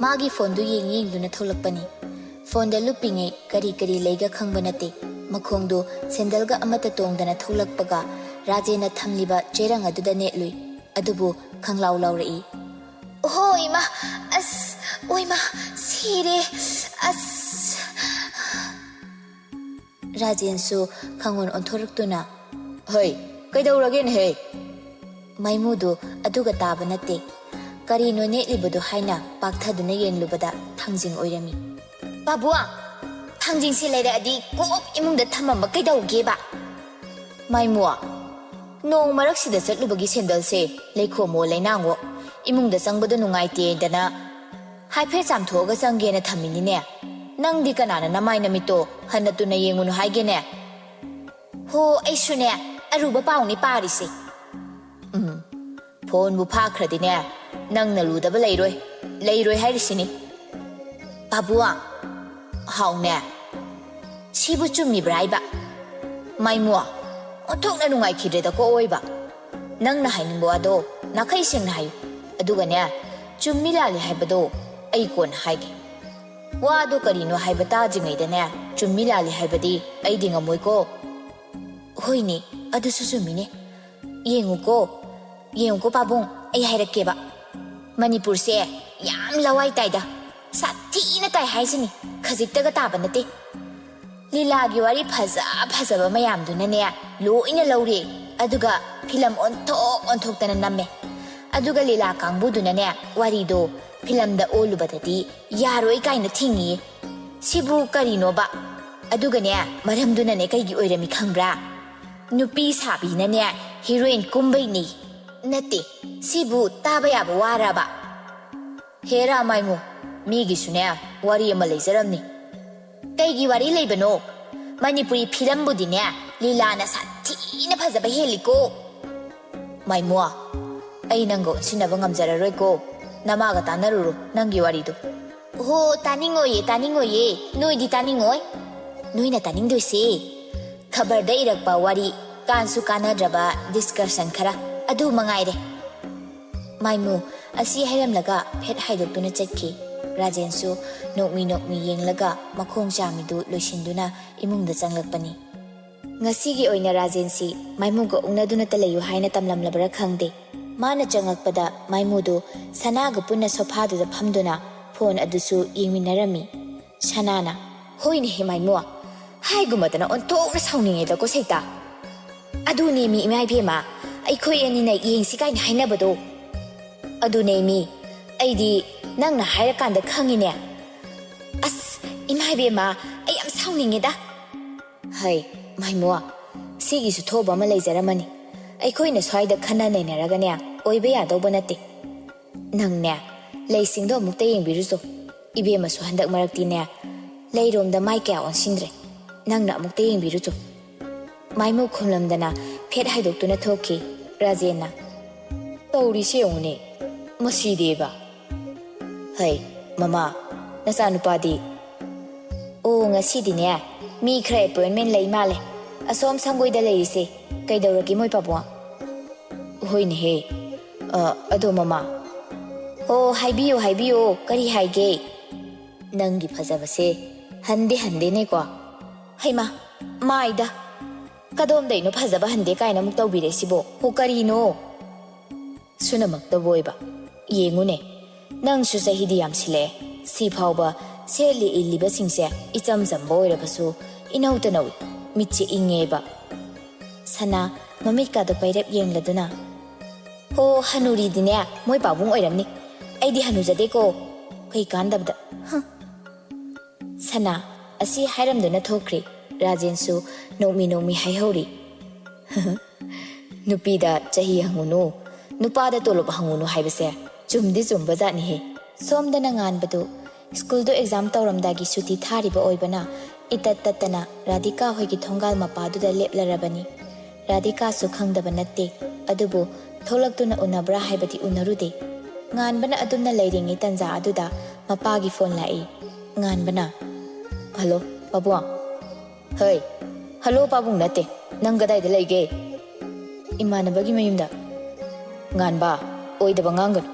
मागी फोन दु येंगदुना थोलकपनी फोन दा लुपिंगे करी करी लेगा खंगबा नते मखोंदो सेंडल गा अमता तोंगदना थोलकपगा राजेना थमलिबा चेरंग अदुदा नेटलुई अदुबु खंगलाव लाउरई ओहो इमा अस ओइमा सिरे अस राजेनसु खंगोन ओंथोरक्तुना हई कैदौरगेन हे मैमुदु अदुगा ताबा नते करीनो नेटलिबदु हाइना पाक्थदुना येंलुबदा थांजिंग ओइरमी बाबुआ थांजिंग से लेरअदि कोक इमुंगदा थमम्बा कैदौगेबा मैमुआ नोंग मरक्सिदा चटलुबगी सेंडल से लेखोमो लेनांगो इमुंगदा चंगबदु नुंगाइतेदना हाइफे चामथोगा चंगेना थमिनिने नंगदि कनाना नमाय नमितो हन्नतुना येंगुनु हाइगेने हो ऐसुने अरुबा पाउनी पारिसे फोन बु फाख्रदिने नंगना लुदबा लेरोय हाइरिसिनी बाबुआ हाउने सिबु चुम्मिब्राइबा मैमुआ ओथोकना नुंगाइखिद्रेदा को ओइबा नंगना हाइनिंगबो अदो नाखै सिंगना हायु अदुगने चुम्मि लाली हाइबदो ऐ कोन हाइगे वादो करिनो हाइबा ताजिङैदने चुम्मि लाली हाइबदि ऐदि ngमोइको होइनी अदुसु चुम्मिने येंगुको पाबुंग ऐ हाइरक्केबा मणिपुर से याम लवाई ताइदा साथीना ताइ हाइसिनी खजिक्तगा ताबा नते लीलागी वारी फजबा मयामदुनने लोइना लौरे अदुगा फिल्म ओंथोक्तना नम्मे अदुगा लीला कांगबुदुनने वारीदो फिल्मदा ओलुबददि यारोय काइना थिंगी सिबु करिनोबा अदुगने मरमदुनने कैगी ओइरमी खंगब्रा नुपी साबीनने हीरोइन कुंबैनी नते सिबु ताबा याबा वाराबा हेरा माइमु मीगिसुने वारी अमा लेजरमनी कैगी वारी लेबनो मणिपुरी फिल्म बुदिने लीलाना साथीना फजबा हेलिको माइमुआ ऐ नंगो सिनबा ngamjararoiko namaga tanaruro nangi warido ho taningoye noidi taningoi noina taningdoise khabar da irakpa wari kansu kanadraba discussion khara adu mangaire maimu asi hairamlaga phet haidoktuna chekki rajensu nokmi yenglaga makhong chamidu loisinduna imungda changlakpani ngasigi oina rajensi maimuga ungnaduna talayu haina tamlamlabra khangde माना चंगकपदा माइमुदो सनागा पुन्ना सोफादुदा फमदुना phone अदुसु येंमिनरमी सनाना होइने हे माइमुआ हाइगुमदना ओंथोकना साउनिङेदको सैता अदुने मी इमाइबेमा अइखोय अनिना येंसि Kine हाइनबदो अदुने मी अइदि नंगना हाइरकांदा खंगिने अस इमाइबेमा अइ याम साउनिङेदा हाय माइमुआ सिगिसु थोबा मा लेजरमनी अखोइना स्वाइदा खन्ना नैनरगने ओइबे यादौबा नते नंगने लेसिंगदो अमुक्ता येंबिरुजो इबेमसु हंदक मरक्तिने लेरोमदा माइ क्या ओनसिंद्रे नंगना अमुक्ता येंबिरुजो माइमु खुमलमदना fate हाइदोक्तुना थोखि राजेना तौरिसे ओने मसीदेबा हाय mama नसानुपादी ओ ngasiदिने मी खरे appointment लई माले असोम संगोइदा लेरिसे कैदौरगी मोय पाबुआ होइने हे अदो mama ओ हाइबियो करी हाइगे नंगी फजबसे हंदे नेको हैमा माइदा कदोम दैनो फजबा हंदे काइना मुक तौबिरे सिबो हो करीनो सुनमक्ता बोइबा येंगुने नंगसु सहिदि याम सिले सी फावबा सेली इलिबा सिंगसे इचम जम्बो ओइरबसु इनौतनौ मिच्चे इंगेबा सना ममित का पैरप येंगलदुना हो हनुरीदिने मोय पाबुंग ओइरमनी ऐदि हनुजदेको कई कांदबदा सना असी हाइरमदुना थोख्रे राजेनसु नोमी हाइहौरी नुपीदा चही हंगुनु नुपादा तोलब हंगुनु हाइबसे चुमदि चुमबजानी हे सोमदना nganbadu स्कूल दो एग्जाम तौरमदागी सुती थारिबा ओइबना इतत ततना राधिका होगी थोंगाल मपादुदा लेपलरबनी राधिका सु खंगदबा नत्ते अदुबो थोलक्तुना उनब्रा हाइबदी उनरुदे nganbana adumna leiringi tanja aduda mapagi phone lai nganbana hello pabuang hey hello pabung nate nang gadai da leige imanabagi mayumda nganba oidaba ngangan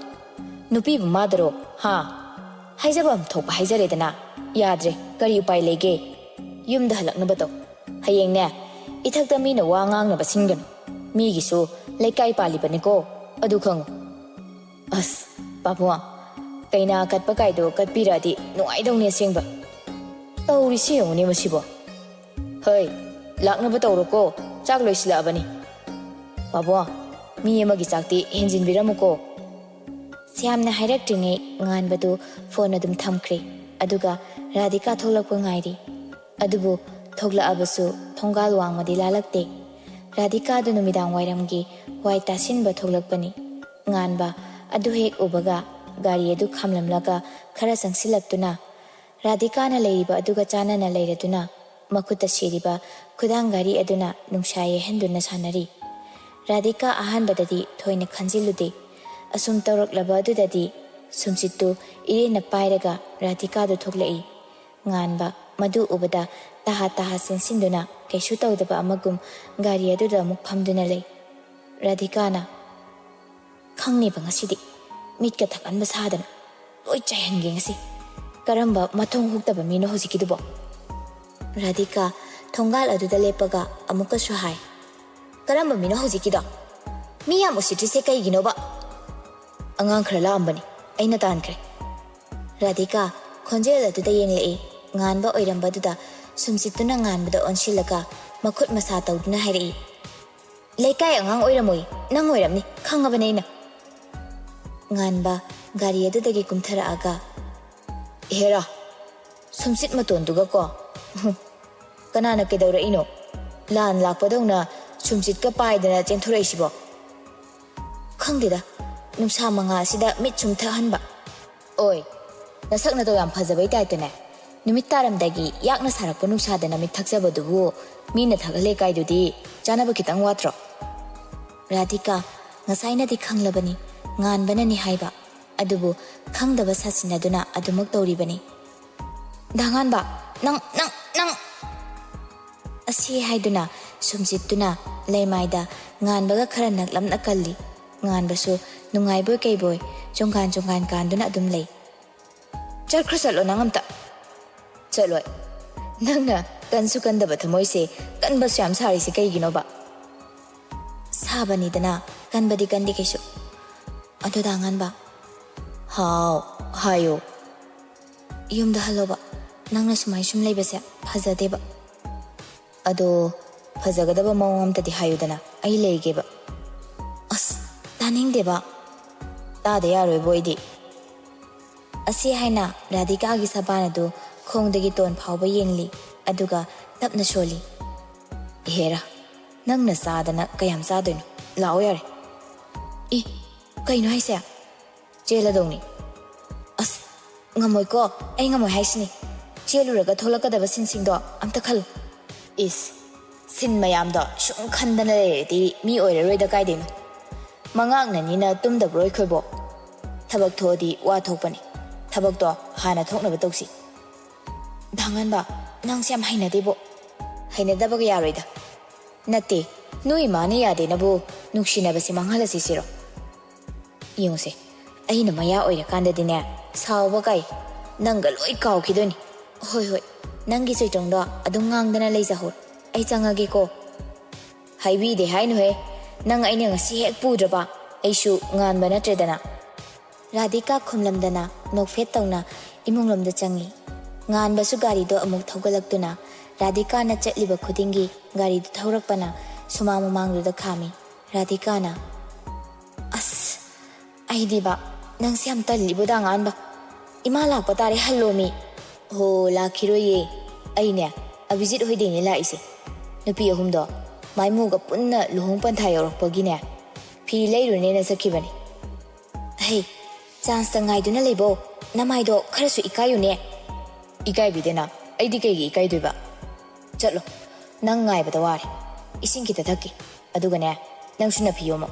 nupi bu madaro ha ꯍꯥꯏꯖꯕꯝ ꯊꯣꯛꯄ ꯍꯥꯏꯖꯔꯦꯗꯅ ꯌꯥꯗ꯭ꯔꯦ ꯀꯔꯤ ꯎꯄꯥꯏ ꯂꯩꯒꯦ ꯌꯨꯝꯗ ꯍꯜꯂꯛꯅꯕ ꯇꯧ ꯍꯌꯦꯡꯅꯦ ꯏꯊꯛꯇ ꯃꯤꯅ ꯋꯥ ꯉꯥꯡꯅꯕ ꯁꯤꯟꯒꯅꯨ ꯃꯤꯒꯤꯁꯨ ꯂꯩꯀꯥꯏ ꯄꯥꯜꯂꯤꯕꯅꯤꯀꯣ ꯑꯗꯨ ꯈꯪꯉꯨ ꯑꯁ ꯄꯥꯕꯨꯡ ꯀꯩꯅꯥ ꯀꯠꯄ ꯀꯥꯏꯗꯣ ꯀꯠꯄꯤꯔꯛꯑꯗꯤ ꯅꯨꯡꯉꯥꯏꯗꯧꯅꯤ ꯑꯁꯦꯡꯕ ꯇꯧꯔꯤꯁꯤ ꯌꯦꯡꯉꯨꯅꯦ ꯃꯁꯤꯕꯣ ꯍꯣꯏ ꯂꯥꯛꯅꯕ ꯇꯧꯔꯣꯀꯣ ꯆꯥꯛ ꯂꯣꯏꯁꯤꯜꯂꯛꯑꯕꯅꯤ ꯄꯥꯕꯨꯡ ꯃꯤ ꯑꯃꯒꯤ ꯆꯥꯛꯇꯤ ꯍꯦꯟꯖꯤꯟꯕꯤꯔꯝꯃꯨꯀꯣ ꯁ꯭ꯌꯥꯝꯅ ꯍꯥꯏꯔꯛꯇ꯭ꯔꯤꯉꯩ ꯉꯥꯟꯕꯗꯨ ꯐꯣꯟ ꯑꯗꯨꯝ ꯊꯝꯈ꯭ꯔꯦ ꯑꯗꯨꯒ ꯔꯥꯙꯤꯀꯥ ꯊꯣꯛꯂꯛꯄ ꯉꯥꯏꯔꯤ ꯑꯗꯨꯕꯨ ꯊꯣꯛꯂꯛꯑꯕꯁꯨ ꯊꯣꯡꯒꯥꯜ ꯋꯥꯡꯃꯗꯤ ꯂꯥꯜꯂꯛꯇꯦ ꯔꯥꯙꯤꯀꯥꯗꯨ ꯅꯨꯃꯤꯗꯥꯡ ꯋꯥꯏꯔꯝꯒꯤ ꯋꯥꯏ ꯇꯥꯁꯤꯟꯕ ꯊꯣꯛꯂꯛꯄꯅꯤ ꯉꯥꯟꯕ ꯑꯗꯨ ꯍꯦꯛ ꯎꯕꯒ ꯒꯥꯔꯤ ꯑꯗꯨ ꯈꯥꯝꯂꯝꯂꯒ ꯈꯔ ꯆꯪꯁꯤꯜꯂꯛꯇꯨꯅ ꯔꯥꯙꯤꯀꯥꯅ ꯂꯩꯔꯤꯕ ꯑꯗꯨꯒ ꯆꯥꯟꯅꯅ ꯂꯩꯔꯗꯨꯅ ꯃꯈꯨꯠꯇ ꯁꯤꯔꯤꯕ ꯈꯨꯗꯥꯡ ꯘꯔꯤ ꯑꯗꯨꯅ ꯅꯨꯡꯁꯥ ꯌꯩꯍꯟꯗꯨꯅ ꯁꯥꯟꯅꯔꯤ ꯔꯥꯙꯤꯀꯥ ꯑꯍꯥꯟꯕꯗꯗꯤ ꯊꯣꯏꯅ ꯈꯟꯖꯤꯜꯂꯨꯗꯦ ꯑꯁꯨꯝ ꯇꯧꯔꯛꯂꯕ ꯑꯗꯨꯗꯗꯤ ꯁꯨꯝꯆꯤꯠꯇꯨ ꯏꯔꯦꯟꯅ ꯄꯥꯏꯔꯒ ꯔꯥꯙꯤꯀꯥꯗꯨ ꯊꯣꯛꯂꯛꯏ ꯉꯥꯟꯕ ꯃꯗꯨ ꯎꯕꯗ ꯇꯍꯥ ꯇꯍꯥ ꯆꯦꯟꯁꯤꯟꯗꯨꯅ ꯀꯩꯁꯨ ꯇꯧꯗꯕ ꯑꯃꯒꯨꯝ ꯒꯥꯔꯤ ꯑꯗꯨꯗ ꯑꯃꯨꯛ ꯐꯝꯗꯨꯅ ꯂꯩ ꯔꯥꯙꯤꯀꯥꯅ ꯈꯪꯅꯦꯕ ꯉꯁꯤꯗꯤ ꯃꯤꯠꯀ ꯊꯛꯍꯟꯕ ꯁꯥꯗꯅ ꯂꯣꯏ ꯆꯥꯏꯍꯟꯒꯦ ꯉꯁꯤ ꯀꯔꯝꯕ ꯃꯊꯣꯡ ꯍꯨꯛꯇꯕ ꯃꯤꯅꯣ ꯍꯧꯖꯤꯛꯀꯤꯗꯨꯕꯣ ꯔꯥꯙꯤꯀꯥ ꯊꯣꯡꯒꯥꯜ ꯑꯗꯨꯗ ꯂꯦꯞꯄꯒ ꯑꯃꯨꯛꯀꯁꯨ ꯍꯥꯏ ꯀꯔꯝꯕ ꯃꯤꯅꯣ ꯍꯧꯖꯤꯛꯀꯤꯗꯣ ꯃꯤ ꯌꯥꯝ ꯎꯁꯤꯠꯇ꯭ꯔꯤꯁꯦ ꯀꯩꯒꯤꯅꯣꯕ ꯑꯉꯥꯡ ꯈꯔ ꯂꯥꯛꯑꯝꯕꯅꯤ ꯑꯩꯅ ꯇꯥꯟꯈ꯭ꯔꯦ ꯔꯥꯙꯤꯀꯥ ꯈꯣꯟꯖꯦꯜ ꯑꯗꯨꯗ ꯌꯦꯡꯂꯛꯏ ꯉꯥꯟꯕ ꯑꯣꯏꯔꯝꯕꯗꯨꯗ ꯁꯨꯝꯆꯤꯠꯇꯨꯅ ꯉꯥꯟꯕꯗ ꯑꯣꯟꯁꯤꯜꯂꯒ ꯃꯈꯨꯠ ꯃꯁꯥ ꯇꯧꯗꯨꯅ ꯍꯥꯏꯔꯛꯏ ꯂꯩꯀꯥꯏ ꯑꯉꯥꯡ ꯑꯣꯏꯔꯝꯃꯣꯏ ꯅꯪ ꯑꯣꯏꯔꯝꯅꯤ ꯈꯪꯉꯕꯅꯦ ꯑꯩꯅ ꯉꯥꯟꯕ ꯒꯥꯔꯤ ꯑꯗꯨꯗꯒꯤ ꯀꯨꯝꯊꯔꯛꯑꯒ ꯍꯦꯔꯥ ꯁꯨꯝꯆꯤꯠ ꯃꯇꯣꯟꯗꯨꯒꯀꯣ ꯀꯅꯥꯅ ꯀꯩꯗꯧꯔꯛꯏꯅꯣ ꯂꯥꯟ ꯂꯥꯛꯄꯗꯧꯅ ꯁꯨꯝꯆꯤꯠꯀ ꯄꯥꯏꯗꯅ ꯆꯦꯟꯊꯣꯔꯛꯏꯁꯤꯕꯣ ꯈꯪꯗꯦꯗ ꯅꯨꯡꯁꯥ ꯃꯉꯥ ꯑꯁꯤꯗ ꯃꯤꯠ ꯁꯨꯝ ꯊꯛꯍꯟꯕ ꯑꯣꯏ ꯅꯁꯛ ꯅꯇꯧ ꯌꯥꯝ ꯐꯖꯕꯩ ꯇꯥꯏꯞꯇꯅꯦ ꯅꯨꯃꯤꯠ ꯇꯥꯔꯝꯗꯥꯏꯒꯤ ꯌꯥꯛꯅ ꯁꯥꯔꯛꯄ ꯅꯨꯡꯁꯥꯗ ꯅꯃꯤꯠ ꯊꯛꯆꯕꯗꯨꯕꯨ ꯃꯤꯅ ꯊꯛꯍꯜꯂꯦ ꯀꯥꯏꯗꯨꯗꯤ ꯆꯥꯅꯕ ꯈꯤꯇꯪ ꯋꯥꯠꯇ꯭ꯔꯣ ꯔꯥꯙꯤꯀꯥ ꯉꯁꯥꯏꯅꯗꯤ ꯈꯪꯂꯕꯅꯤ ꯉꯥꯟꯕꯅꯅꯤ ꯍꯥꯏꯕ ꯑꯗꯨꯕꯨ ꯈꯪꯗꯕ ꯁꯥꯁꯤꯟꯅꯗꯨꯅ ꯑꯗꯨꯃꯛ ꯇꯧꯔꯤꯕꯅꯤ ꯗꯥꯉꯥꯟꯕ ꯅꯪ ꯑꯁꯤ ꯍꯥꯏꯗꯨꯅ ꯁꯨꯝꯆꯤꯠꯇꯨꯅ ꯂꯩꯃꯥꯏꯗ ꯉꯥꯟꯕꯒ ꯈꯔ ꯅꯛꯂꯞꯅ ꯀꯜꯂꯤ ꯉꯥꯟꯕꯁꯨ ꯅꯨꯡꯉꯥꯏꯕꯣꯏ ꯀꯩꯕꯣꯏ ꯆꯣꯡꯒꯥꯟ ꯀꯥꯟꯗꯨꯅ ꯑꯗꯨꯝ ꯂꯩ ꯆꯠꯈ꯭ꯔ ꯆꯠꯂꯣ ꯅꯪ ꯑꯝꯇ ꯆꯠꯂꯣꯏ ꯅꯪꯅ ꯀꯟꯁꯨ ꯀꯟꯗꯕ ꯊꯃꯣꯏꯁꯦ ꯀꯟꯕꯁꯨ ꯌꯥꯝ ꯁꯥꯔꯤꯁꯦ ꯀꯩꯒꯤꯅꯣꯕ ꯁꯥꯕꯅꯤꯗꯅ ꯀꯟꯕꯗꯤ ꯀꯟꯗꯦ ꯀꯩꯁꯨ ꯑꯗꯨ ꯗꯥꯉꯥꯟꯕ ꯍꯥꯎ ꯍꯥꯏꯌꯣ ꯌꯨꯝꯗ ꯍꯜꯂꯣꯕ ꯅꯪꯅ ꯁꯨꯃꯥꯏ ꯁꯨꯝ ꯂꯩꯕꯁꯦ ꯐꯖꯗꯦꯕ ꯑꯗꯣ ꯐꯖꯒꯗꯕ ꯃꯑꯣꯡ ꯑꯝꯇꯗꯤ ꯍꯥꯏꯌꯨꯗꯅ ꯑꯩ ꯂꯩꯒꯦꯕ ꯑꯁ ꯇꯥꯅꯤꯡꯗꯦꯕ ꯇꯥꯗ ꯌꯥꯔꯣꯏꯕꯣ ꯑꯩꯗꯤ ꯑꯁꯤ ꯍꯥꯏꯅ ꯔꯥꯙꯤꯀꯥꯒꯤ ꯁꯕꯥꯟ ꯑꯗꯨ ꯈꯣꯡꯗꯒꯤ ꯇꯣꯟ ꯐꯥꯎꯕ ꯌꯦꯡꯂꯤ ꯑꯗꯨꯒ ꯇꯞꯅ ꯁꯣꯜꯂꯤ ꯍꯦꯔꯥ ꯅꯪꯅ ꯆꯥꯗꯅ ꯀꯌꯥꯝ ꯆꯥꯗꯣꯏꯅꯣ ꯂꯥꯛꯑꯣ ꯌꯥꯔꯦ ꯀꯩꯅꯣ ꯍꯥꯏꯁꯦ ꯆꯦꯜꯂꯗꯧꯅꯤ ꯑꯁ ꯉꯝꯃꯣꯏꯀꯣ ꯑꯩ ꯉꯝꯃꯣꯏ ꯍꯥꯏꯁꯤꯅꯤ ꯆꯦꯜꯂꯨꯔꯒ ꯊꯣꯛꯂꯛꯀꯗꯕ ꯁꯤꯟꯁꯤꯡꯗꯣ ꯑꯝꯇ ꯈꯜꯂꯨ ꯏꯁ ꯁꯤꯟ ꯃꯌꯥꯝꯗꯣ ꯁꯨꯝ ꯈꯟꯗꯅ ꯂꯩꯔꯗꯤ ꯃꯤ ꯑꯣꯏꯔꯔꯣꯏꯗ ꯀꯥꯏꯗꯩꯅꯣ ꯃꯉꯥꯛꯅꯅꯤꯅ ꯇꯨꯝꯗꯕ꯭ꯔꯣ ꯑꯩꯈꯣꯏꯕꯣ ꯊꯕꯛ ꯊꯣꯛꯑꯗꯤ ꯋꯥ ꯊꯣꯛꯄꯅꯤ ꯊꯕꯛꯇꯣ ꯍꯥꯟꯅ ꯊꯣꯛꯅꯕ ꯇꯧꯁꯤ ꯗꯥꯉꯥꯟꯕ ꯅꯪꯁꯦ ꯌꯥꯝ ꯍꯩꯅꯗꯦꯕꯣ ꯍꯩꯅꯗꯕꯒ ꯌꯥꯔꯣꯏꯗ ꯅꯠꯇꯦ ꯅꯣꯏ ꯏꯃꯥꯅ ꯌꯥꯗꯦꯅꯕꯨ ꯅꯨꯡꯁꯤꯅꯕꯁꯦ ꯃꯥꯡꯍꯜꯂꯁꯤ ꯁꯤꯔꯣ ꯌꯦꯡꯉꯨꯁꯦ ꯑꯩꯅ ꯃꯌꯥ ꯑꯣꯏꯔꯀꯥꯟꯗꯗꯤꯅꯦ ꯁꯥꯎꯕ ꯀꯥꯏ ꯅꯪꯒ ꯂꯣꯏ ꯀꯥꯎꯈꯤꯗꯣꯏꯅꯤ ꯍꯣꯏ ꯅꯪꯒꯤ ꯆꯩꯇꯣꯡꯗꯣ ꯑꯗꯨꯝ ꯉꯥꯡꯗꯅ ꯂꯩꯖꯍꯧ ꯑꯩ ꯆꯪꯉꯒꯦꯀꯣ ꯍꯥꯏꯕꯤꯗꯦ ꯍꯥꯏꯅꯨꯍꯦ ꯅꯪ ꯑꯩꯅ ꯉꯁꯤ ꯍꯦꯛ ꯄꯨꯗ꯭ꯔꯕ ꯑꯩꯁꯨ ꯉꯥꯟꯕ ꯅꯠꯇ꯭ꯔꯦꯗꯅ ꯔꯥꯙꯤꯀꯥ ꯈꯨꯝꯂꯝꯗꯅ ꯅꯣꯛꯐꯦꯠ ꯇꯧꯅ ꯏꯃꯨꯡꯂꯣꯝꯗ ꯆꯪꯉꯤ ꯉꯥꯟꯕꯁꯨ ꯒꯥꯔꯤꯗꯣ ꯑꯃꯨꯛ ꯊꯧꯒꯠꯂꯛꯇꯨꯅ ꯔꯥꯙꯤꯀꯥꯅ ꯆꯠꯂꯤꯕ ꯈꯨꯗꯤꯡꯒꯤ ꯒꯥꯔꯤꯗꯨ ꯊꯧꯔꯛꯄꯅ ꯁꯨꯃꯥꯡ ꯃꯃꯥꯡꯗꯨꯗ ꯈꯥꯝꯃꯤ ꯔꯥꯙꯤꯀꯥꯅ ꯑꯁ ꯑꯩꯗꯤꯕ ꯅꯪꯁꯦ ꯌꯥꯝ ꯇꯜꯂꯤꯕꯣ ꯗꯥꯉꯥꯟꯕ ꯏꯃꯥ ꯂꯥꯛꯄ ꯇꯥꯔꯦ ꯍꯜꯂꯣꯃꯤ ꯍꯣ ꯂꯥꯛꯈꯤꯔꯣꯏꯌꯦ ꯑꯩꯅꯦ ꯑꯕꯤꯖꯤꯠ ꯍꯣꯏꯗꯩꯅꯦ ꯂꯥꯛꯏꯁꯦ ꯅꯨꯄꯤ ꯑꯍꯨꯝꯗꯣ ꯃꯥꯏꯃꯨꯒ ꯄꯨꯟꯅ ꯂꯨꯍꯣꯡ ꯄꯟꯊꯥ ꯌꯧꯔꯛꯄꯒꯤꯅꯦ ꯐꯤ ꯂꯩꯔꯨꯅꯦꯅ ꯆꯠꯈꯤꯕꯅꯤ ꯍꯩ ꯆꯥꯟꯁꯇ ꯉꯥꯏꯗꯨꯅ ꯂꯩꯕꯣ ꯅꯃꯥꯏꯗꯣ ꯈꯔꯁꯨ ꯏꯀꯥꯏꯌꯨꯅꯦ ꯏꯀꯥꯏꯕꯤꯗꯦꯅ ꯑꯩꯗꯤ ꯀꯩꯒꯤ ꯏꯀꯥꯏꯗꯣꯏꯕ ꯆꯠꯂꯣ ꯅꯪ ꯉꯥꯏꯕꯗ ꯋꯥꯔꯦ ꯏꯁꯤꯡ ꯈꯤꯇ ꯊꯛꯀꯦ ꯑꯗꯨꯒꯅꯦ ꯅꯪꯁꯨ ꯅꯐꯤꯌꯣꯃ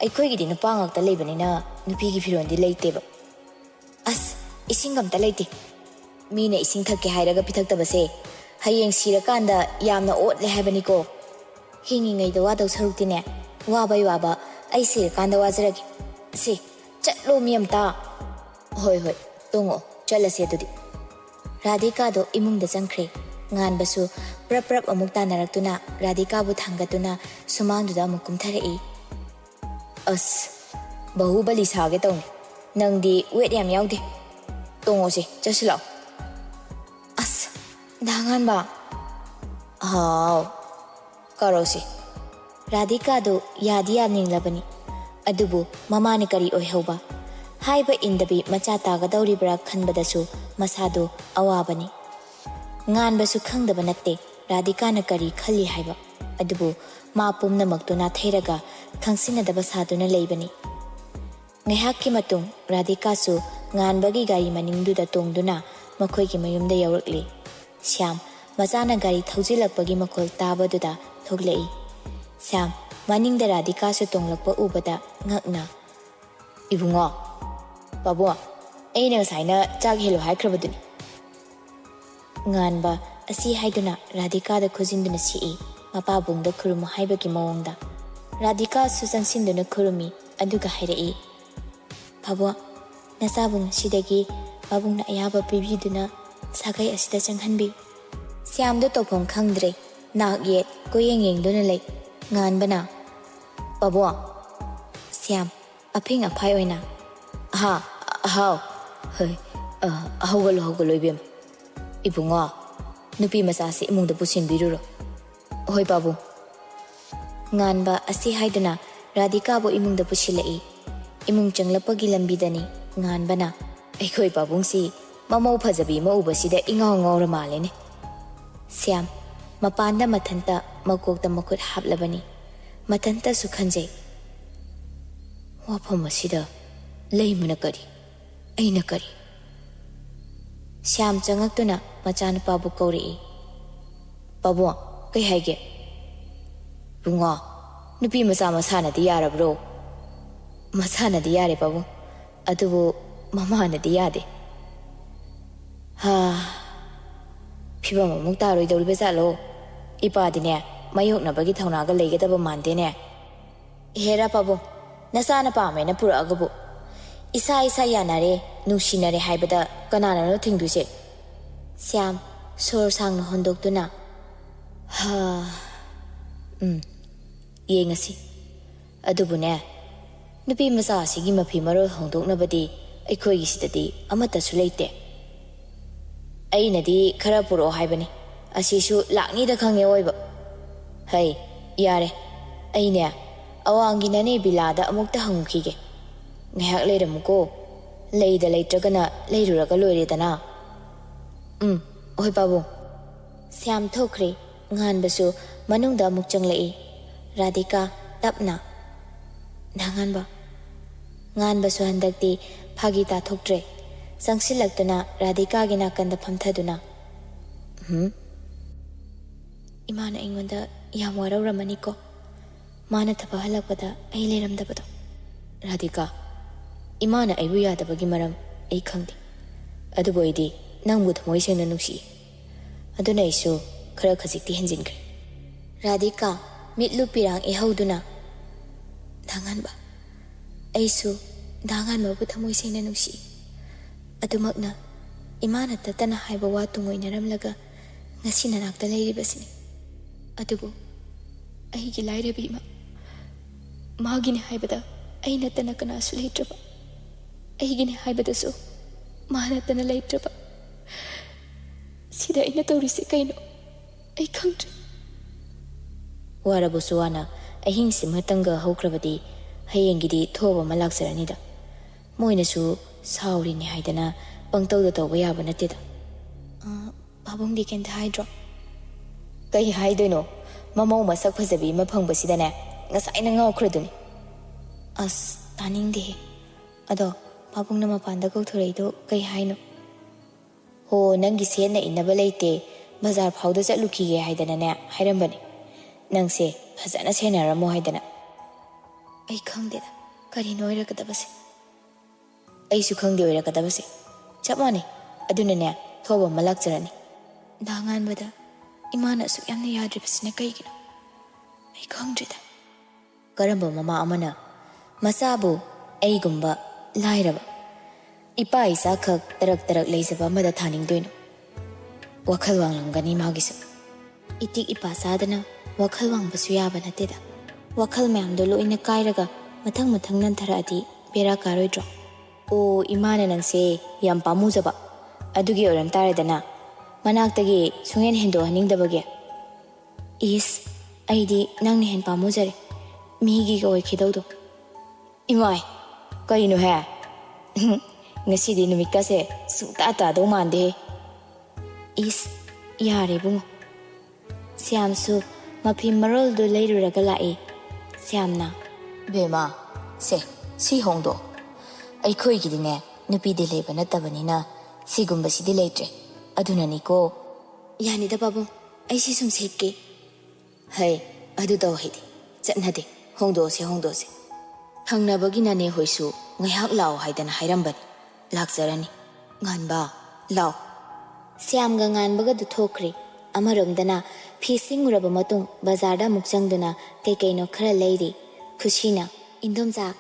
ꯑꯩꯈꯣꯏꯒꯤꯗꯤ ꯅꯨꯄꯥ ꯉꯥꯛꯇ ꯂꯩꯕꯅꯤꯅ ꯅꯨꯄꯤꯒꯤ ꯐꯤꯔꯣꯜꯗꯤ ꯂꯩꯇꯦꯕ ꯑꯁ ꯏꯁꯤꯡ ꯑꯝꯇ ꯂꯩꯇꯦ ꯃꯤꯅ ꯏꯁꯤꯡ ꯊꯛꯀꯦ ꯍꯥꯏꯔꯒ ꯄꯤꯊꯛꯇꯕꯁꯦ ꯍꯌꯦꯡ ꯁꯤꯔꯀꯥꯟꯗ ꯌꯥꯝꯅ ꯑꯣꯠꯂꯦ ꯍꯥꯏꯕꯅꯤꯀꯣ ꯍꯤꯡꯉꯤꯉꯩꯗ ꯋꯥꯗꯧ ꯁꯔꯨꯛꯇꯤꯅꯦ ꯋꯥꯕꯩ ꯋꯥꯕ ꯑꯩ ꯁꯤꯔꯀꯥꯟꯗ ꯋꯥꯖꯔꯒꯦ ꯁꯤ ꯆꯠꯂꯣ ꯃꯤ ꯑꯝꯇ ꯍꯣꯏ ꯇꯣꯡꯉꯛꯑꯣ ꯆꯠꯂꯁꯦ ꯑꯗꯨꯗꯤ ꯔꯥꯙꯤꯀꯥꯗꯣ ꯏꯃꯨꯡꯗ ꯆꯪꯈ꯭ꯔꯦ ꯉꯥꯟꯕꯁꯨ ꯄ꯭ꯔꯞ ꯄ꯭ꯔꯞ ꯑꯃꯨꯛ ꯇꯥꯟꯅꯔꯛꯇꯨꯅ ꯔꯥꯙꯤꯀꯥꯕꯨ ꯊꯥꯡꯒꯠꯇꯨꯅ ꯁꯨꯃꯥꯡꯗꯨꯗ ꯑꯃꯨꯛ ꯀꯨꯝꯊꯔꯛꯏ ꯑꯁ ꯕꯍꯨꯕꯂꯤ ꯁꯥꯒꯦ ꯇꯧꯅꯤ ꯅꯪꯗꯤ ꯋꯦꯠ ꯌꯥꯝ ꯌꯥꯎꯗꯦ ꯇꯣꯡꯉꯣꯁꯦ ꯆꯠꯁꯤꯜꯂꯛꯑꯣ ꯑꯁ ꯗꯥꯉꯥꯟꯕ ꯍꯥꯎ ꯀꯧꯔꯣꯁꯦ ꯔꯥꯙꯤꯀꯥꯗꯣ ꯌꯥꯗꯤ ꯌꯥꯅꯤꯡꯂꯕꯅꯤ ꯑꯗꯨꯕꯨ ꯃꯃꯥꯅ ꯀꯔꯤ ꯑꯣꯏꯍꯧꯕ ꯍꯥꯏꯕ ꯏꯟꯗꯕꯤ ꯃꯆꯥ ꯇꯥꯒꯗꯧꯔꯤꯕ꯭ꯔꯥ ꯈꯟꯕꯗꯁꯨ ꯃꯁꯥꯗꯣ ꯑꯋꯥꯕꯅꯤ ꯉꯥꯟꯕꯁꯨ ꯈꯪꯗꯕ ꯅꯠꯇꯦ ꯔꯥꯙꯤꯀꯥꯅ ꯀꯔꯤ ꯈꯜꯂꯤ ꯍꯥꯏꯕ ꯑꯗꯨꯕꯨ ꯃꯥ ꯄꯨꯝꯅꯃꯛꯇꯨ ꯅꯥꯊꯩꯔꯒ ꯈꯪꯁꯤꯟꯅꯗꯕ ꯁꯥꯗꯨꯅ ꯂꯩꯕꯅꯤ ꯉꯥꯏꯍꯥꯛꯀꯤ ꯃꯇꯨꯡ ꯔꯥꯙꯤꯀꯥꯁꯨ ꯉꯥꯟꯕꯒꯤ ꯒꯥꯔꯤ ꯃꯅꯤꯡꯗꯨꯗ ꯇꯣꯡꯗꯨꯅ ꯃꯈꯣꯏꯒꯤ ꯃꯌꯨꯝꯗ ꯌꯧꯔꯛꯂꯤ ꯁ꯭ꯌꯥꯝ ꯃꯆꯥꯅ ꯒꯥꯔꯤ ꯊꯧꯖꯤꯜꯂꯛꯄꯒꯤ ꯃꯈꯣꯜ ꯇꯥꯕꯗꯨꯗ ꯊꯣꯛꯂꯛꯏ ꯁ꯭ꯌꯥꯝ ꯃꯅꯤꯡꯗ ꯔꯥꯙꯤꯀꯥꯁꯨ ꯇꯣꯡꯂꯛꯄ ꯎꯕꯗ ꯉꯛꯅ ꯏꯕꯨꯡꯉꯣ ꯄꯥꯕꯨꯡ ꯑꯩꯅ ꯉꯁꯥꯏꯅ ꯆꯥꯛ ꯍꯦꯜꯂꯨ ꯍꯥꯏꯈ꯭ꯔꯕꯗꯨꯅꯤ ꯉꯥꯟꯕ ꯑꯁꯤ ꯍꯥꯏꯗꯨꯅ ꯔꯥꯙꯤꯀꯥꯗ ꯈꯨꯖꯤꯟꯗꯨꯅ ꯁꯤꯛꯏ ꯃꯄꯥꯕꯨꯡꯗ ꯈꯨꯔꯨꯝꯃꯨ ꯍꯥꯏꯕꯒꯤ ꯃꯑꯣꯡꯗ ꯔꯥꯙꯤꯀꯥꯁꯨ ꯆꯪꯁꯤꯟꯗꯨꯅ ꯈꯨꯔꯨꯝꯃꯤ ꯑꯗꯨꯒ ꯍꯥꯏꯔꯛꯏ ꯄꯥꯕꯨꯡ ꯅꯆꯥꯕꯨꯡ ꯑꯁꯤꯗꯒꯤ ꯄꯥꯕꯨꯡꯅ ꯑꯌꯥꯕ ꯄꯤꯕꯤꯗꯨꯅ ꯁꯥꯒꯩ ꯑꯁꯤꯗ ꯆꯪꯍꯟꯕꯤꯌꯨ ꯁ꯭ꯌꯥꯝꯗꯣ ꯇꯧꯐꯝ ꯈꯪꯗ꯭ꯔꯦ ꯅꯥꯛ ꯌꯦꯠ ꯀꯣꯌꯦꯡ ꯌꯦꯡꯗꯨꯅ ꯂꯩ ꯉꯥꯟꯕꯅ ꯄꯥꯕꯨꯡ ꯁ꯭ꯌꯥꯝ ꯑꯐꯤꯡ ꯑꯐꯥꯏ ꯑꯣꯏꯅ ꯍꯥꯎ ꯍꯣꯏ ꯍꯧꯒꯠꯂꯣ ꯏꯕꯦꯝꯃ ꯏꯕꯨꯡꯉꯣ ꯅꯨꯄꯤ ꯃꯆꯥꯁꯤ ꯏꯃꯨꯡꯗ ꯄꯨꯁꯤꯟꯕꯤꯔꯨꯔꯣ ꯍꯣꯏ ꯄꯥꯕꯨꯡ ꯉꯥꯟꯕ ꯑꯁꯤ ꯍꯥꯏꯗꯨꯅ ꯔꯥꯙꯤꯀꯥꯕꯨ ꯏꯃꯨꯡꯗ ꯄꯨꯁꯤꯜꯂꯛꯏ ꯏꯃꯨꯡ ꯆꯪꯂꯛꯄꯒꯤ ꯂꯝꯕꯤꯗꯅꯤ ꯉꯥꯟꯕꯅ ꯑꯩꯈꯣꯏ ꯄꯥꯕꯨꯡꯁꯤ ꯃꯃꯧ ꯐꯖꯕꯤ ꯑꯃ ꯎꯕꯁꯤꯗ ꯏꯉꯥꯎ ꯉꯥꯎꯔ ꯃꯥꯜꯂꯦꯅꯦ ꯁ꯭ꯌꯥꯝ ꯃꯄꯥꯟꯗ ꯃꯊꯟꯇ ꯃꯀꯣꯛꯇ ꯃꯈꯨꯠ ꯍꯥꯞꯂꯕꯅꯤ ꯃꯊꯟꯇꯁꯨ ꯈꯟꯖꯩ ꯋꯥꯐꯝ ꯑꯁꯤꯗ ꯂꯩꯃꯅ ꯀꯔꯤ ꯑꯩꯅ ꯀꯔꯤ ꯁ꯭ꯌꯥꯝ ꯆꯪꯉꯛꯇꯨꯅ ꯃꯆꯥꯅꯨꯄꯥꯕꯨ ꯀꯧꯔꯛꯏ ꯄꯥꯕꯨꯡ ꯀꯩ ꯍꯥꯏꯒꯦ ꯕꯨꯡꯉꯣ ꯅꯨꯄꯤ ꯃꯆꯥ ꯃꯁꯥꯅꯗꯤ ꯌꯥꯔꯕ꯭ꯔꯣ ꯃꯁꯥꯅꯗꯤ ꯌꯥꯔꯦ ꯄꯥꯕꯨꯡ ꯑꯗꯨꯕꯨ ꯃꯃꯥꯅꯗꯤ ꯌꯥꯗꯦ ꯐꯤꯕꯝ ꯑꯃꯨꯛ ꯇꯥꯔꯣꯏꯗꯧꯔꯤꯕ ꯖꯥꯠꯂꯣ ꯏꯄꯥꯗꯤꯅꯦ ꯃꯥꯌꯣꯛꯅꯕꯒꯤ ꯊꯧꯅꯥꯒ ꯂꯩꯒꯗꯕ ꯃꯥꯟꯗꯦꯅꯦ ꯍꯦꯔꯥ ꯄꯥꯕꯨꯡ ꯅꯆꯥꯅ ꯄꯥꯝꯃꯦꯅ ꯄꯨꯔꯛꯑꯒꯕꯨ ꯏꯁꯥ ꯌꯥꯅꯔꯦ ꯅꯨꯡꯁꯤꯅꯔꯦ ꯍꯥꯏꯕꯗ ꯀꯅꯥꯅꯅꯣ ꯊꯤꯡꯗꯣꯏꯁꯦ ꯁ꯭ꯌꯥꯝ ꯁꯣꯔ ꯁꯥꯡꯅ ꯍꯣꯟꯗꯣꯛꯇꯨꯅ ꯌꯦꯡꯉꯁꯤ ꯑꯗꯨꯕꯨꯅꯦ ꯅꯨꯄꯤ ꯃꯆꯥ ꯑꯁꯤꯒꯤ ꯃꯐꯤ ꯃꯔꯣꯜ ꯍꯣꯡꯗꯣꯛꯅꯕꯗꯤ ꯑꯩꯈꯣꯏꯒꯤꯁꯤꯗꯗꯤ ꯑꯃꯠꯇꯁꯨ ꯂꯩꯇꯦ ꯑꯩꯅꯗꯤ ꯈꯔ ꯄꯨꯔꯛꯑꯣ ꯍꯥꯏꯕꯅꯤ ꯑꯁꯤꯁꯨ ꯂꯥꯛꯅꯤꯗ ꯈꯪꯉꯦ ꯑꯣꯏꯕ ꯍꯩ ꯌꯥꯔꯦ ꯑꯩꯅꯦ ꯑꯋꯥꯡꯒꯤ ꯅꯅꯦ ꯕꯤꯂꯥꯗ ꯑꯃꯨꯛꯇ ꯍꯪꯈꯤꯒꯦ ꯉꯥꯏꯍꯥꯛ ꯂꯩꯔꯝꯃꯨꯀꯣ ꯂꯩꯗ ꯂꯩꯇ꯭ꯔꯒꯅ ꯂꯩꯔꯨꯔꯒ ꯂꯣꯏꯔꯦꯗꯅ ꯍꯣꯏ ꯄꯥꯕꯨꯡ ꯁ꯭ꯌꯥꯝ ꯊꯣꯛꯈ꯭ꯔꯦ ꯉꯥꯟꯕꯁꯨ ꯃꯅꯨꯡꯗ ꯑꯃꯨꯛ ꯆꯪꯂꯛꯏ ꯔꯥꯙꯤꯀꯥ ꯇꯞꯅ ꯉꯥꯟꯕ ꯉꯥꯟꯕꯁꯨ ꯍꯟꯗꯛꯇꯤ ꯐꯥꯒꯤ ꯇꯥꯊꯣꯛꯇ꯭ꯔꯦ ꯆꯪꯁꯤꯜꯂꯛꯇꯨꯅ ꯔꯥꯙꯤꯀꯥꯒꯤ ꯅꯥꯀꯟꯗ ꯐꯝꯊꯗꯨꯅ ꯏꯃꯥꯅ ꯑꯩꯉꯣꯟꯗ ꯌꯥꯝ ꯋꯥꯔꯧꯔꯝꯃꯅꯤꯀꯣ ꯃꯥꯅ ꯊꯕꯛ ꯍꯜꯂꯛꯄꯗ ꯑꯩ ꯂꯩꯔꯝꯗꯕꯗꯣ ꯔꯥꯙꯤꯀꯥ ꯏꯃꯥꯅ ꯑꯩꯕꯨ ꯌꯥꯗꯕꯒꯤ ꯃꯔꯝ ꯑꯩ ꯈꯪꯗꯦ ꯑꯗꯨꯕꯨ ꯑꯩꯗꯤ ꯅꯪꯕꯨ ꯊꯃꯣꯏ ꯁꯦꯡꯅ ꯅꯨꯡꯁꯤꯏ ꯑꯗꯨꯅ ꯑꯩꯁꯨ ꯈꯔ ꯈꯖꯤꯛꯇꯤ ꯍꯦꯟꯖꯤꯟꯈ꯭ꯔꯦ ꯔꯥꯙꯤꯀꯥ ꯃꯤꯠꯂꯨ ꯄꯤꯔꯥꯡ ꯏꯍꯧꯗꯨꯅ ꯗꯥꯉꯥꯟꯕ ꯑꯩꯁꯨ ꯗꯥꯉꯥꯟꯕꯕꯨ ꯊꯃꯣꯏ ꯁꯦꯡꯅ ꯅꯨꯡꯁꯤꯏ ꯑꯗꯨꯃꯛꯅ ꯏꯃꯥꯅ ꯇꯠꯇꯅ ꯍꯥꯏꯕ ꯋꯥ ꯇꯨꯡꯑꯣꯏꯅꯔꯝꯂꯒ ꯉꯁꯤ ꯅꯅꯥꯛꯇ ꯂꯩꯔꯤꯕꯁꯤꯅꯤ ꯑꯗꯨꯕꯨ ꯑꯩꯒꯤ ꯂꯥꯏꯔꯕꯤ ꯏꯃꯥ ꯃꯥꯒꯤꯅꯤ ꯍꯥꯏꯕꯗ ꯑꯩ ꯅꯠꯇꯅ ꯀꯅꯥꯁꯨ ꯂꯩꯇ꯭ꯔꯕ ꯑꯩꯒꯤꯅꯤ ꯍꯥꯏꯕꯗꯁꯨ ꯃꯥ ꯅꯠꯇꯅ ꯂꯩꯇ꯭ꯔꯕ ꯁꯤꯗ ꯑꯩꯅ ꯇꯧꯔꯤꯁꯦ ꯀꯩꯅꯣ ꯑꯩ ꯈꯪꯗ꯭ꯔꯦ ꯋꯥꯔꯕꯁꯨ ꯋꯥꯅ ꯑꯍꯤꯡꯁꯤꯃꯇꯪꯒ ꯍꯧꯈ꯭ꯔꯕꯗꯤ ꯍꯌꯦꯡꯒꯤꯗꯤ ꯊꯣꯕ ꯑꯃ ꯂꯥꯛꯆꯔꯅꯤꯗ ꯃꯣꯏꯅꯁꯨ ꯁꯥꯎꯔꯤꯅꯤ ꯍꯥꯏꯗꯅ ꯄꯪꯇꯧꯗ ꯇꯧꯕ ꯌꯥꯕ ꯅꯠꯇꯦꯗ ꯄꯥꯕꯨꯡꯗꯤ ꯀꯩꯝꯇ ꯍꯥꯏꯗ꯭ꯔꯣ ꯀꯩ ꯍꯥꯏꯗꯣꯏꯅꯣ ꯃꯃꯧ ꯃꯁꯛ ꯐꯖꯕꯤ ꯑꯃ ꯐꯪꯕꯁꯤꯗꯅꯦ ꯉꯁꯥꯏꯅ ꯉꯥꯎꯈ꯭ꯔꯗꯨꯅꯤ ꯑꯁ ꯇꯥꯅꯤꯡꯗꯦꯍꯦ ꯑꯗꯣ ꯄꯥꯕꯨꯡꯅ ꯃꯄꯥꯟꯗ ꯀꯧꯊꯣꯔꯛꯏꯗꯣ ꯀꯩ ꯍꯥꯏꯅꯣ ꯍꯣ ꯅꯪꯒꯤ ꯁꯦꯠꯅ ꯏꯟꯅꯕ ꯂꯩꯇꯦ ꯕꯖꯥꯔ ꯐꯥꯎꯗ ꯆꯠꯂꯨꯈꯤꯒꯦ ꯍꯥꯏꯗꯅꯅꯦ ꯍꯥꯏꯔꯝꯕꯅꯤ ꯅꯪꯁꯦ ꯐꯖꯅ ꯁꯦꯟꯅꯔꯝꯃꯣ ꯍꯥꯏꯗꯅ ꯑꯩ ꯈꯪꯗꯦꯗ ꯀꯔꯤꯅꯣ ꯑꯣꯏꯔꯛꯀꯗꯕꯁꯦ ꯑꯩꯁꯨ ꯈꯪꯗꯦ ꯑꯣꯏꯔꯛꯀꯗꯕꯁꯦ ꯆꯞ ꯃꯥꯟꯅꯩ ꯑꯗꯨꯅꯅꯦ ꯊꯣꯕ ꯑꯃ ꯂꯥꯛꯆꯔꯅꯤ ꯗꯥꯉꯥꯟꯕꯗ ꯏꯃꯥꯅ ꯑꯁꯨꯛ ꯌꯥꯝꯅ ꯌꯥꯗ꯭ꯔꯤꯕꯁꯤꯅ ꯀꯩꯒꯤꯅꯣ ꯑꯩ ꯈꯪꯗ꯭ꯔꯦꯗ ꯀꯔꯝꯕ ꯃꯃꯥ ꯑꯃꯅ ꯃꯆꯥꯕꯨ ꯑꯩꯒꯨꯝꯕ ꯂꯥꯏꯔꯕ ꯏꯄꯥ ꯏꯆꯥꯈꯛ ꯇꯔꯛ ꯇꯔꯛ ꯂꯩꯖꯕ ꯑꯃꯗ ꯊꯥꯅꯤꯡꯗꯣꯏꯅꯣ? ꯋꯥꯈꯜ ꯋꯥꯡꯂꯝꯒꯅꯤ ꯃꯥꯒꯤꯁꯨ. 이틱 이빠 사드나 와칼 왕바수 야바나테다. 와칼 mayamdo loina kairaga mathang mathang nantharaadi bera karoidro. O imana nangse yam pamujaba. Adugi oram taredana. Manaktagi sungen hendo haningdabage. Is aidi nangni hen pamujare. Migi ga oikidawdo. Imai kaino ha? Ngasidi numit kase sungta tadaw mande. Is yare bungo. Siamsu mapi marol do leiruraga lai. Siamna Bema se si hongdo. Aikoi gidine nupi de leba natabanina sigumba sidi leitre. Aduna niko yani da babu ai si sum setke. Hai adu daw hidi. Chatnade hongdo se. Hangnabagi nane hoisu ngaihak lao haidana hairambani. Lakjarani nganba lao. Siam ga nganbaga du thokre. Amaromdana Fising uraba matung bazarda mukjangduna kaino khara leiri. Khushina indomja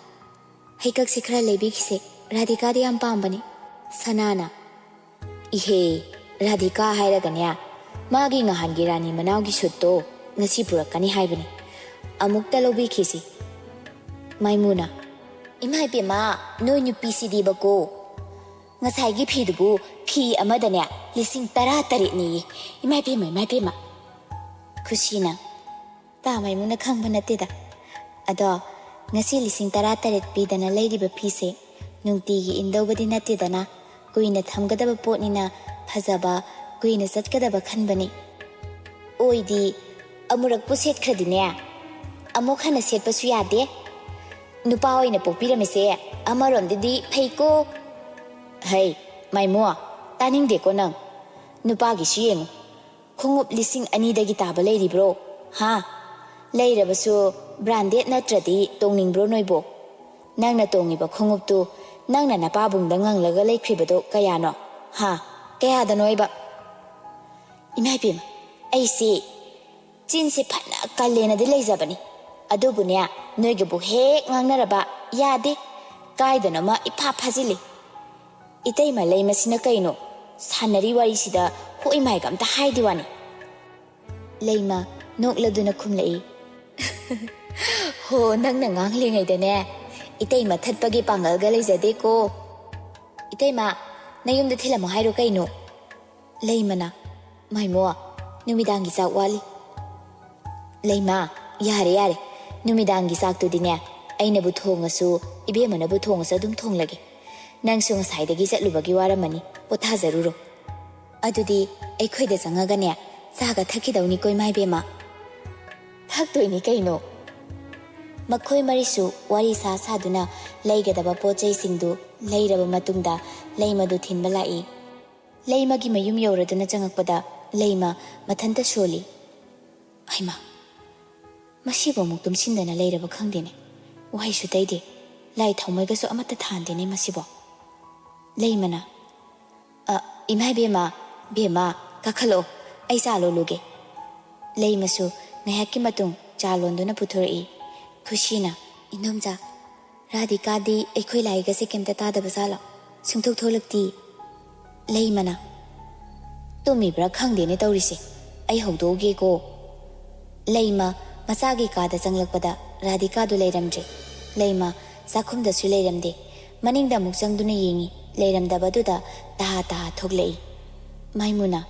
haikak se khara leibi khise Radhika di am pambani. Sanana ihe Radhika hairaganya magi ngahangi rani manawgi shutto ngasi purakani haibani. Amukta lobi khisi Maimuna Imai pema no nupi sidi bako ngasai gi phidubu phi amadane lising tara tarit ni imai pema Kushina Ta Maimuna khangba nateda ado ngasi lising tara tarit pidana leiriba phise nungtigi indawbadi natedana kuina thamgadaba potnina phajaba kuina chatkadaba khanbani oidi amurak puset khradine amuk hana setpasu yade nupa oina pokpiramise amarondidi phaiko Hai Maimua taning ko nang nupa gi siyeng khongup lising ani dagi taba leiri bro ha leirabasu branded natradi tongning bro noibo nangna tongiba khongup tu nangna napabung dangang laga leikhibado kayano ha kaya da noiba imai pim ai si jinse phana kalena de leijabani adubunya noigebu he ngangnaraba yade kaidana ma ipha phajili Itay malay masina kaino sanari wari sida hoi mai gamta haidi wani Leima nokladuna khumlai Ho nang na ngangli ngai dane Itay mathatpagi pangal ga leijade ko Itay ma nayumda thilamo hairo kaino Leimana Maimo numidangi sak wali Leima yare numidangi sak tu dine aina bu thongasu ibemana bu thongasu adum thonglage Nangsu ngasai chatlubagi waramani pothajaruro adudi aikhoida changagane chaga thakidawni koi mai bema thaktoini kaino makhoi marisu wari sa saduna leigadaba pochai singdu leiraba matungda leimadu thinba lai leimagi mayum yoraduna changakpada leima mathanta soli aima masibo muktum sindana leiraba khangdene wahai su taide lai thomaiga so amata thandene masibo Leimana Imai bema kakhalo ai salo luge Leimasu ngahaki matung chalonduna puthori Kushina indomja Radhika di aikhoi laiga se kemta tada basala sungthok tholakti Leimana Tumi bra khangdene tawrise ai howdoge ko Leima masagi kada changlakpada Radhika du leiramje Leima sakhumda su leiramde maningda mukjangduna yengi Leiramdabaduda taha thoglei Maimuna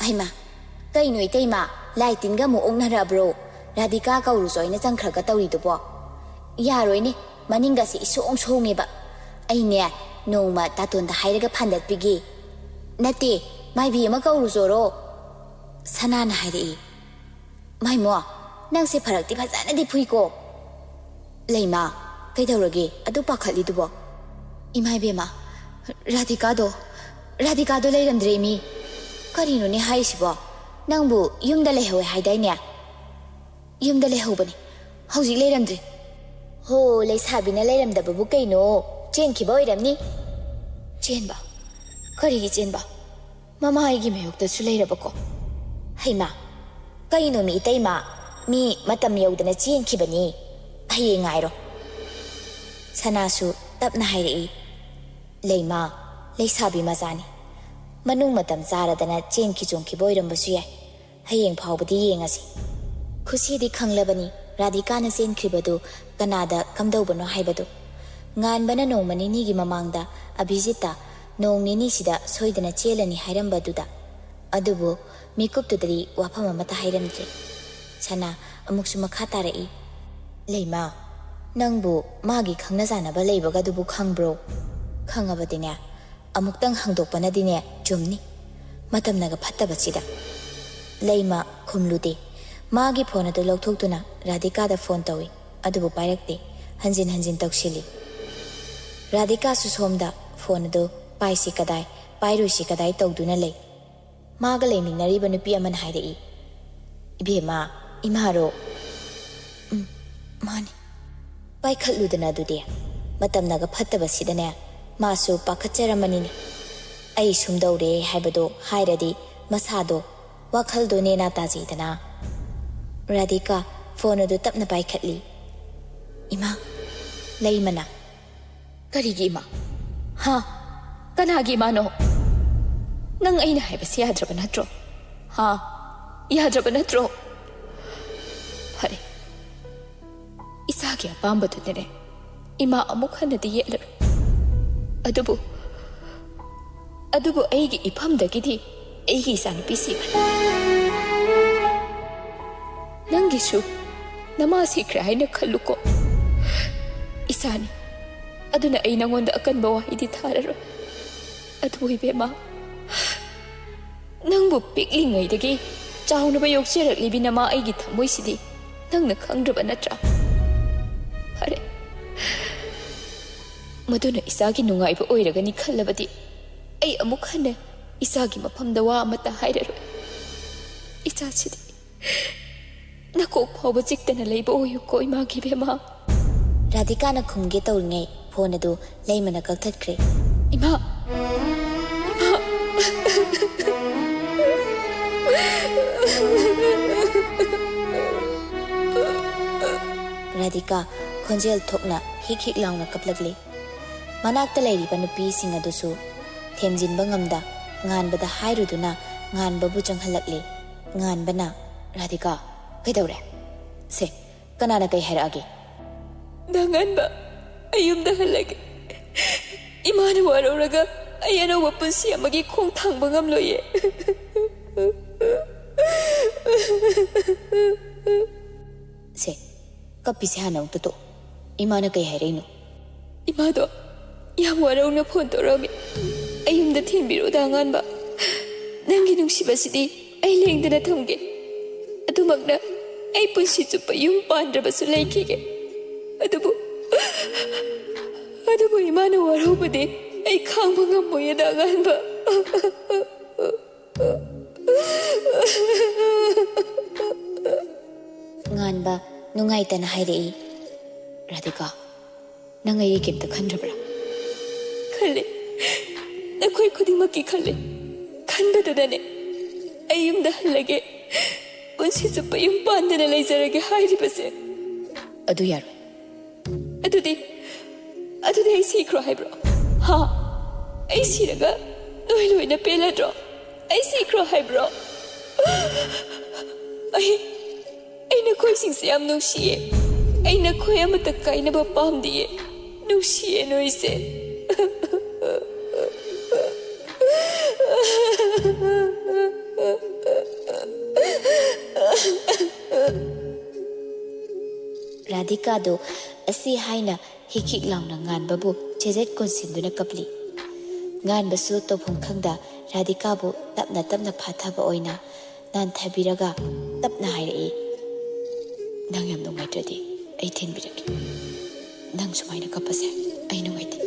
Aima kaino iteima laitinga mo ongnara bro Radhika kauru soina changkhraga tawridubo yaroine maninga si isong songeba aine noma tatonda hairaga phandat pigi nate maibi ama kauru zoro sanana hairi Maimo nangse pharakti phajana di phuiko Leima kaidawrage adu pakhalidubo Imai bema Radhika do leiramdre mi karino ne haisibo nangbu yumda lehowe haidaine yumda lehobani hauji leiramdre ho leisabina leiramdababu kaino chenkiba oiramni chenba karigi chenba mama aigi mayokta su leirabako haima kaino mi itaima mi matam yaudana chenkibani haye ngairo sanasu tapna hairi Leima leisabi mazani manung matam charadana chenki chongki boirambasu yai hayeng phawbadi yengasi khusi di khanglabani Radhika na senkribadu kanada kamdawbano haibadu ngan bana nongmani ni gi mamangda Abhijita nong nini sida soidana chelani hairambadu adubu mikuptudari wafama mata hairamdre sana amuksu makha tarai Leima nangbu magi khangna janaba leibaga dubu khangbro khangabadine amuktang hangdokpanadine chumni matamnaga phattabasida Leima khumlude magi phone adu lokthokduna Radhika da phone tawi adubu pairakte hanjin hanjin tawsili Radhika su somda phone adu paisi kadai pairusi kadai tawduna lei maga leiminariba nupi aman haidai ibema imaro mani paikhatludana adude matamnaga phattabasidane masu pakhacharamani ai sumdaure haibado hairadi masado wakhaldo nena tajidana Radhika phone adu tapna paikhatli ima leimana karigi ima ha kanagi mano nang aina haibasi yadraba natro ha yadraba natro phare isagi apambadu nere ima amuk hanadi yelar adubu aigi ipamdagidi aigi isanu pisikra nangishu nama sikra haina khalluko isani aduna ai nangonda akanba wahidi thararo adubu ibema nangbu piklingaidagi chaunaba yokcheraklibi nama aigi thamoisidi nangna khangdraba natra phare maduna isagi nungaiba oiragani khallabadi ai amuk hane isagi mafamda wa amata hairaro ichachidi nakok phawba jiktana leiba oyu ko imagi bema Radhika na khumge tawringai phone adu leimana kakthakre ima Radhika khonjel thokna hik hik launa kaplagli manakta leiriba nupi sing adusu themjinba ngamda nganbada hairuduna nganbabu changhalakli nganbana Radhika kaidawre se kanana kai hairage danganba ayumda halage imana waruraga ayano wapunsi amagi khong thangba ngamloye se kapise hana uto imana kai hairino imado yam waruna phone torami ayumda thinbiru danganba nangi nungsibasidi ai lengdana thamge adumakna ai punsi chupa yum pandrabasu laikige adubu imana warubade ai khangba ngamoye danganba nganba nungaitana hairei Radhika nangai kemta khandrabra khalle nakoi khudimaki khalle khanbadadane ayumda halage punsi chupa yum pandana leizarage hairibase adu yaro adudi ai sikro haibro ha ai siraga loina peladro ai sikro haibro ai na khoi sing siam nusiye ai na khoi amata kaina ba pamdiye nusiye noise Radhika do asi haina hikik launa nganbabu chejet konsinduna kapli nganbasu tophum khangda Radhika bu tapna phathaba oina nan thabiraga tapna hairei nang yam nungaitradi ai thinbiraki nang sumaina kapase ai nungaiti